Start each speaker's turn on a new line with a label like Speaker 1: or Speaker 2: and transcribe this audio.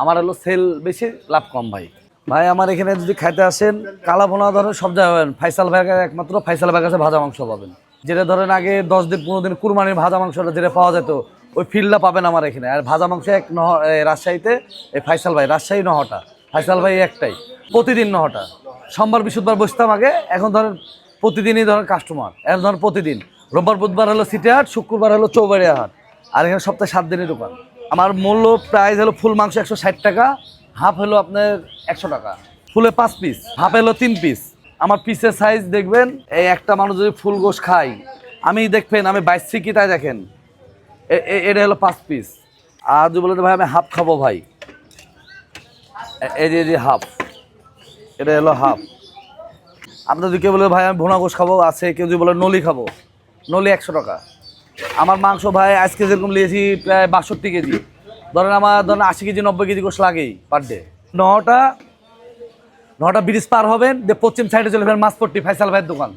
Speaker 1: আমার হলো সেল বেশি, লাভ কম ভাই। ভাই আমার এখানে যদি খাইতে আসেন, কালা ভোনা ধরেন সব জায়গায় পাবেন। ফাইসাল ভাই একমাত্র ফাইসাল ভাই কাছে ভাজা মাংস পাবেন। যেটা ধরেন আগে 10 দিন 15 দিন কুরবানির ভাজা মাংসটা যেটা পাওয়া যেত, ওই ফিল্ডটা পাবেন আমার এখানে। আর ভাজা মাংস রাজশাহীতে এই ফাইসাল ভাই, রাজশাহী নহটা ফাইসাল ভাই একটাই, প্রতিদিন নহটা। সোমবার বৃহস্পতিবার বসতাম আগে, এখন ধরেন প্রতিদিনই ধরেন কাস্টমার। এখন ধরেন প্রতিদিন রোববার বুধবার হলো সিটি হাট, শুক্রবার হলো চৌবাড়িয়া হাট। আর এখানে সপ্তাহে 7 দিনের দোকান। আমার মূল্য প্রাইস হলো ফুল মাংস 160 টাকা, হাফ হলো আপনার 100 টাকা। ফুলে 5 পিস, হাফ হলো 3 পিস। আমার পিসের সাইজ দেখবেন, এই একটা মানুষ যদি ফুল গোশ খাই, আমি দেখবেন আমি 22 সিকি, তাই দেখেন এটা হলো 5 পিস। আর যদি বলে ভাই আমি হাফ খাবো ভাই, এই যে হাফ, এটা হলো হাফ। আপনার যদি কেউ বলে ভাই আমি ভুনা গোশ খাবো আছে, কেউ যদি বলে নলি খাবো, নলি 100 টাকা। আমার মাংস ভাই আজকে যেরকম নিয়েছি প্রায় 62 কেজি। ধরেন আমার 80 কেজি 90 কেজি গোশ লাগেই পার ডে। নটা ব্রিজ পার হবেন, পশ্চিম সাইডে চলে যাবেন মাছপট্টি ফাইসাল ভাইয়ের দোকান।